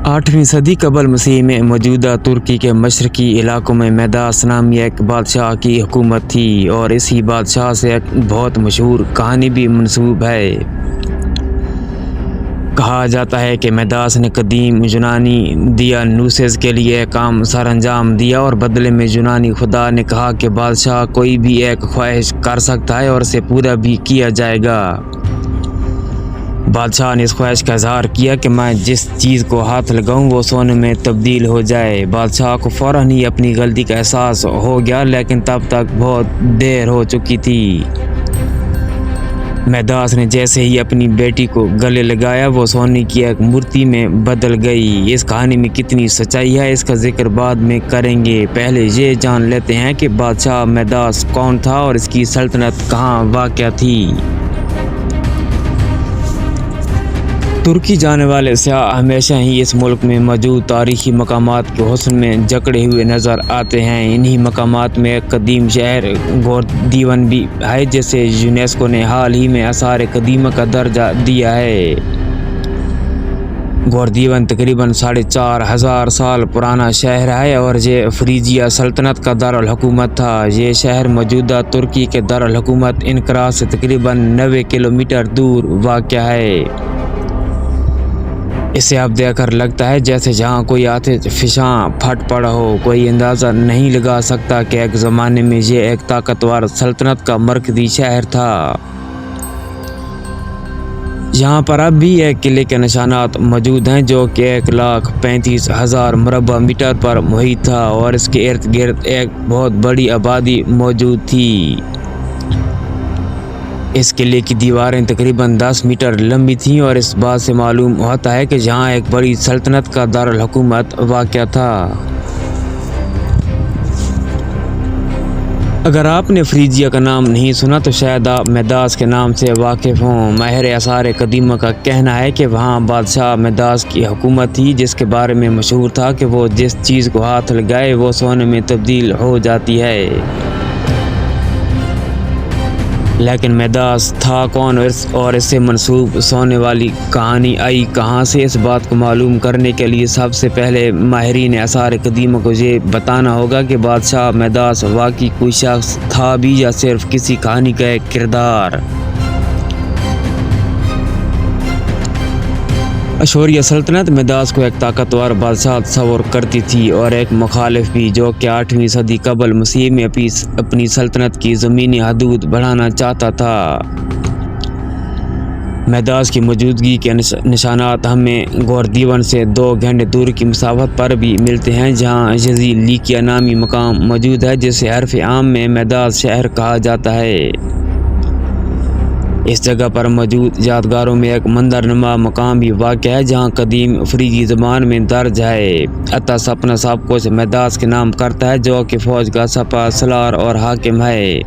8वीं सदी कबल मसीह में मौजूदा तुर्की के मशरकी इलाकों में मेदास नामी एक बादशाह की हुकूमत थी और इसी बादशाह से एक बहुत मशहूर कहानी भी मंसूब है। कहा जाता है कि मेदास ने कदीम यूनानी दियानुसेस के लिए काम सर अंजाम दिया और बदले में यूनानी खुदा ने कहा कि बादशाह कोई भी एक ख्वाहिश कर सकता है और उसे पूरा भी किया जाएगा। बादशाह ने इस ख्वाहिश का इजहार किया कि मैं जिस चीज़ को हाथ लगाऊं वो सोने में तब्दील हो जाए। बादशाह को फ़ौरन ही अपनी गलती का एहसास हो गया, लेकिन तब तक बहुत देर हो चुकी थी। मेदास ने जैसे ही अपनी बेटी को गले लगाया वो सोने की एक मूर्ति में बदल गई। इस कहानी में कितनी सच्चाई है इसका जिक्र बाद में करेंगे। पहले ये जान लेते हैं कि बादशाह मेदास कौन था और इसकी सल्तनत कहाँ वाक़या थी। तुर्की जाने वाले सियाह हमेशा ही इस मुल्क में मौजूद तारीखी मकामात के हुस्न में जकड़े हुए नज़र आते हैं। इन्हीं मकामात में एक कदीम शहर गोरदीवन भी है जिसे यूनेस्को ने हाल ही में आसार कदीमा का दर्जा दिया है। गोरदीवन तकरीबन 4500 साल पुराना शहर है और ये फ्रीजिया सल्तनत का दारुल हुकूमत था। ये शहर मौजूदा तुर्की के दारुल हुकूमत इनकरा से तकरीबन 90 किलोमीटर दूर वाक़या है। इसे अब देखकर लगता है जैसे जहाँ कोई आतिशफ़शां फट पड़ा हो। कोई अंदाज़ा नहीं लगा सकता कि एक ज़माने में ये एक ताकतवर सल्तनत का मरकज़ी शहर था। यहाँ पर अब भी एक किले के निशानात मौजूद हैं जो कि 1,35,000 मुरबा मीटर पर मुहित था और इसके इर्द गिर्द एक बहुत बड़ी आबादी मौजूद थी। इस किले की दीवारें तकरीबन 10 मीटर लंबी थीं और इस बात से मालूम होता है कि यहाँ एक बड़ी सल्तनत का दारुल हुकूमत वाक़या था। अगर आपने फ्रीजिया का नाम नहीं सुना तो शायद आप मेदास के नाम से वाकिफ़ हों। माहिर आसार कदीमा का कहना है कि वहाँ बादशाह मेदास की हुकूमत थी जिसके बारे में मशहूर था कि वो जिस चीज़ को हाथ लगाए वो सोने में तब्दील हो जाती है। लेकिन मेदास था कौन और इससे मंसूब सोने वाली कहानी आई कहाँ से, इस बात को मालूम करने के लिए सबसे पहले माहिरीन आसार कदीमा को ये बताना होगा कि बादशाह मेदास वाकई कोई शख्स था भी या सिर्फ किसी कहानी का एक किरदार। अशोरिया सल्तनत मेदास को एक ताकतवर बादशाह तस्वर करती थी और एक मुखालिफ भी जो कि 8वीं सदी कबल मसीह में अपनी सल्तनत की ज़मीनी हदूद बढ़ाना चाहता था। मेदास की मौजूदगी के निशानात हमें गोरदीवन से 2 घंटे दूर की मसाफत पर भी मिलते हैं जहाँ यज़ी लीकिया नामी मकाम मौजूद है जिसे हरफ आम में मेदास शहर कहा जाता है। इस जगह पर मौजूद यादगारों में एक मंदिरनुमा मकाम भी वाक़या है जहाँ कदीम फ्रीजी ज़बान में दर्ज है। अतः अपना सब कुछ मेदास के नाम करता है जो कि फ़ौज का सपा सलार और हाकिम है।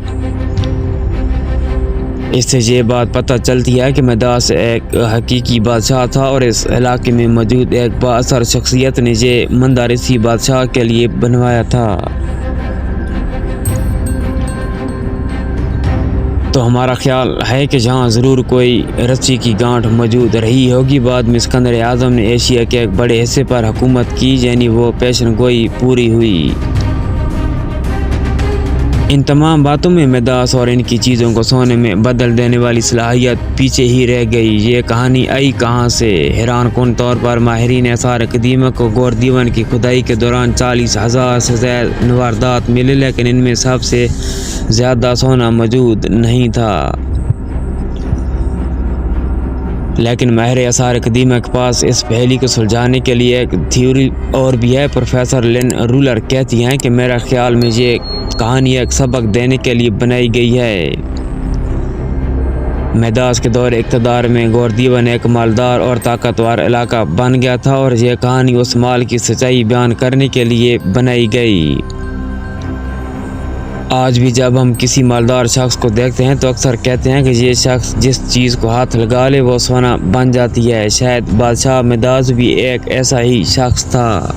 इससे ये बात पता चलती है कि मेदास एक हकीकी बादशाह था और इस इलाके में मौजूद एक बाअसर शख्सियत ने ये मंदिर इसी बादशाह के लिए बनवाया था। तो हमारा ख्याल है कि जहाँ ज़रूर कोई रस्सी की गांठ मौजूद रही होगी। बाद में सिकंदर आज़म ने एशिया के एक बड़े हिस्से पर हुकूमत की यानी वो पेशन गोई पूरी हुई। इन तमाम बातों में मेदास और इनकी चीज़ों को सोने में बदल देने वाली सलाहियत पीछे ही रह गई। ये कहानी आई कहाँ से? हैरान कुन तौर पर माहिरीन आसार कदीमा को गोरदीवन की खुदाई के दौरान 40,000 से ज़्यादा वारदात मिले, लेकिन इनमें सबसे ज़्यादा सोना मौजूद नहीं था। लेकिन माहिर आसार कदीमा के पास इस पहेली को सुलझाने के लिए एक थ्योरी और भी है। प्रोफेसर लिन रूलर कहती हैं कि मेरा ख्याल में ये कहानी एक सबक देने के लिए बनाई गई है। मेदास के दौर इक़्तिदार में गोरदीवन एक मालदार और ताकतवर इलाका बन गया था और यह कहानी उस माल की सच्चाई बयान करने के लिए बनाई गई। आज भी जब हम किसी मालदार शख्स को देखते हैं तो अक्सर कहते हैं कि ये शख्स जिस चीज़ को हाथ लगा ले वो सोना बन जाती है। शायद बादशाह मेदास भी एक ऐसा ही शख्स था।